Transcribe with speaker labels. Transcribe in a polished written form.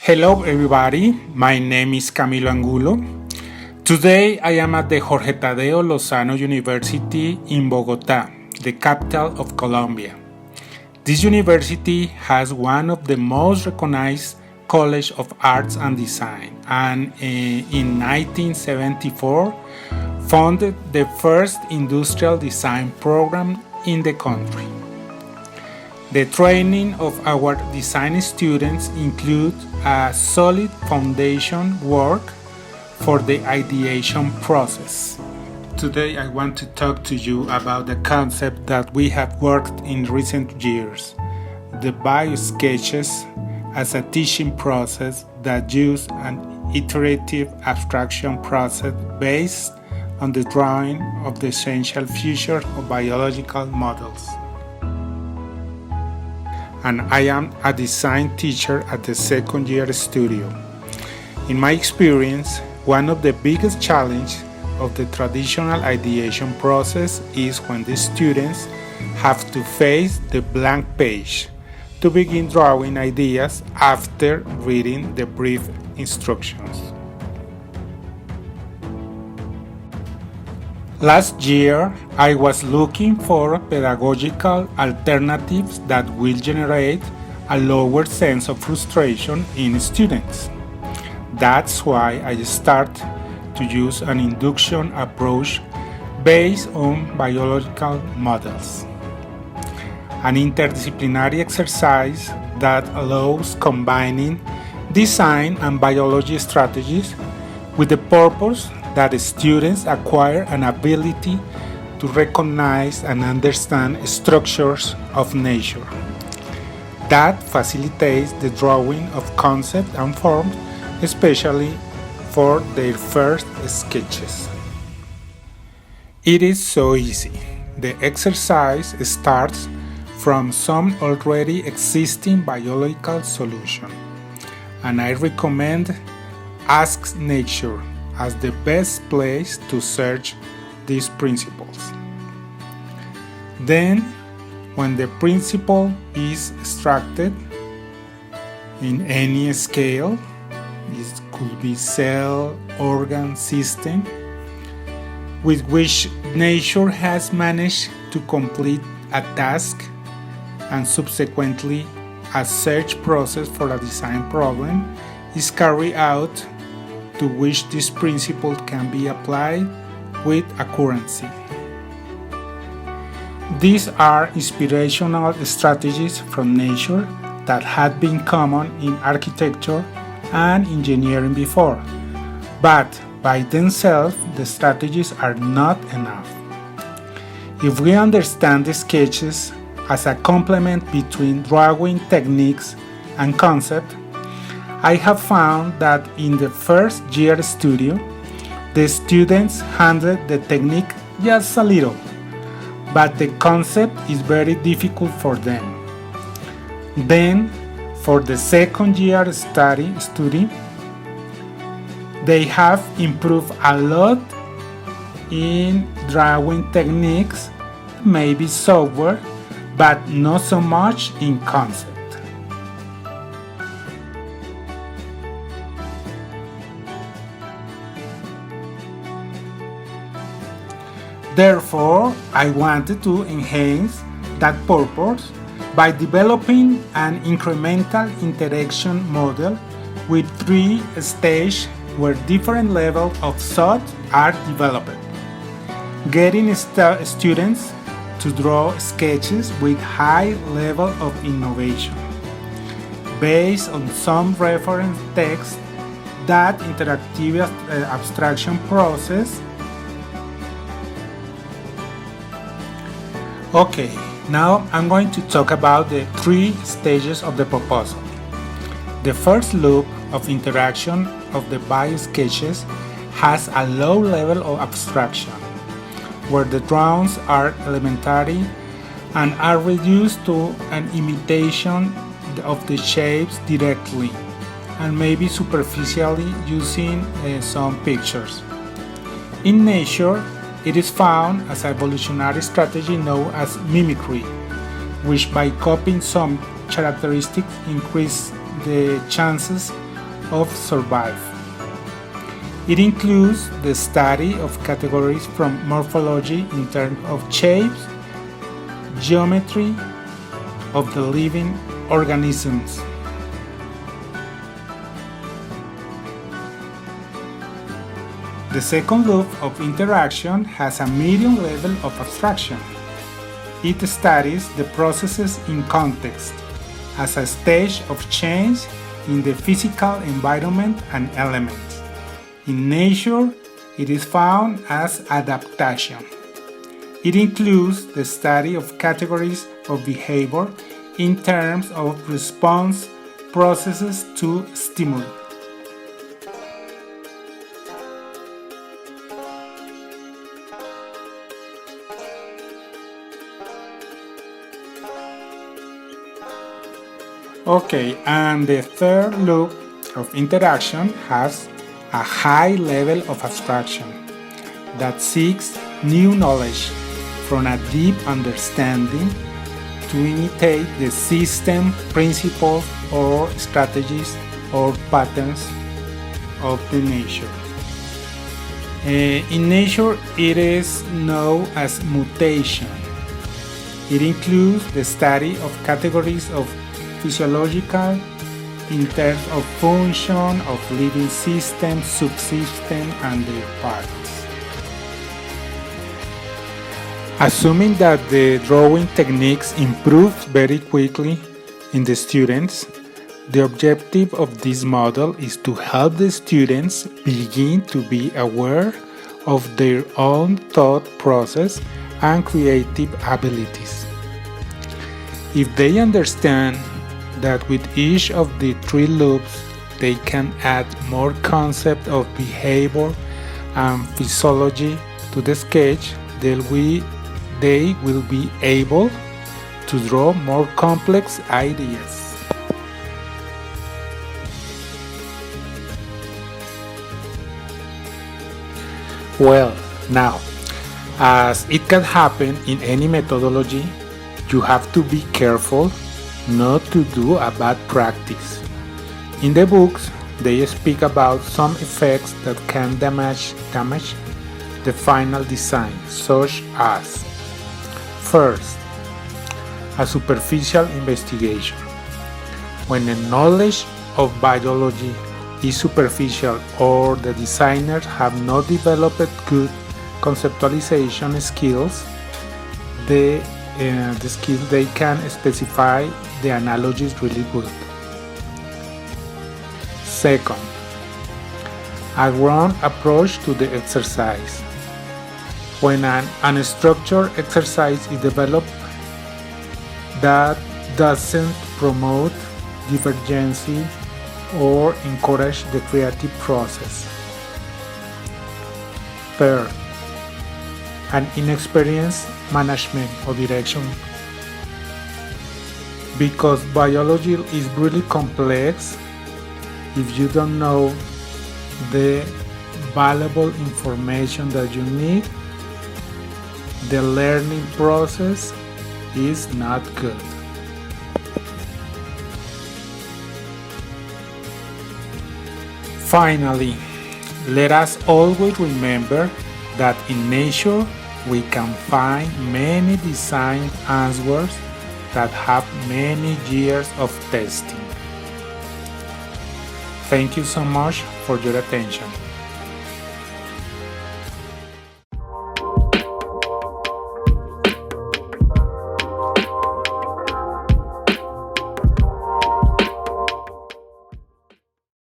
Speaker 1: Hello everybody, my name is Camilo Angulo. Today I am at the Jorge Tadeo Lozano University in Bogota, the capital of Colombia. This university has one of the most recognized colleges of arts and design and in 1974 founded the first industrial design program in the country. The training of our design students includes a solid foundation work for the ideation process. Today I want to talk to you about the concept that we have worked in recent years, the bio sketches as a teaching process that use an iterative abstraction process based on the drawing of the essential features of biological models. And I am a design teacher at the second year studio. In my experience, one of the biggest challenges of the traditional ideation process is when the students have to face the blank page to begin drawing ideas after reading the brief instructions. Last year, I was looking for pedagogical alternatives that will generate a lower sense of frustration in students. That's why I started to use an induction approach based on biological models. An interdisciplinary exercise that allows combining design and biology strategies with the purpose that students acquire an ability to recognize and understand structures of nature. That facilitates the drawing of concepts and forms, especially for their first sketches. It is so easy. The exercise starts from some already existing biological solution, and I recommend Ask Nature as the best place to search these principles. Then, when the principle is extracted in any scale, it could be cell, organ, system, with which nature has managed to complete a task, and subsequently a search process for a design problem is carried out to which this principle can be applied with accuracy. These are inspirational strategies from nature that had been common in architecture and engineering before, but by themselves the strategies are not enough. If we understand the sketches as a complement between drawing techniques and concept, I have found that in the first year studio, the students handle the technique just a little, but the concept is very difficult for them. Then, for the second year study, they have improved a lot in drawing techniques, maybe software, but not so much in concept. Therefore, I wanted to enhance that purpose by developing an incremental interaction model with 3 stages where different levels of thought are developed. Getting students to draw sketches with high level of innovation based on some reference text, that interactive abstraction process. Okay, now I'm going to talk about the 3 stages of the proposal. The first loop of interaction of the bio sketches has a low level of abstraction, where the drawings are elementary and are reduced to an imitation of the shapes directly and maybe superficially using some pictures. In nature, it is found as an evolutionary strategy known as mimicry, which by copying some characteristics increase the chances of survive. It includes the study of categories from morphology in terms of shapes, geometry of the living organisms. The second loop of interaction has a medium level of abstraction. It studies the processes in context as a stage of change in the physical environment and elements. In nature, it is found as adaptation. It includes the study of categories of behavior in terms of response processes to stimuli. Okay, and the third loop of interaction has a high level of abstraction that seeks new knowledge from a deep understanding to imitate the system, principles, or strategies or patterns of the nature. In nature, it is known as mutation. It includes the study of categories of physiological in terms of function of living systems, subsystems, and their parts. Assuming that the drawing techniques improve very quickly in the students, the objective of this model is to help the students begin to be aware of their own thought process and creative abilities. If they understand that with each of the three loops they can add more concept of behavior and physiology to the sketch, they will be able to draw more complex ideas. Well, now, as it can happen in any methodology, you have to be careful not to do a bad practice. In the books, they speak about some effects that can damage the final design, such as: first, a superficial investigation. When the knowledge of biology is superficial or the designers have not developed good conceptualization skills, the skills they can specify the analogies really good. Second, a wrong approach to the exercise. When an unstructured exercise is developed that doesn't promote divergence or encourage the creative process. Third, an inexperienced management or direction. Because biology is really complex, if you don't know the valuable information that you need, the learning process is not good. Finally, let us always remember that in nature we can find many design answers that have many years of testing. Thank you so much for your attention.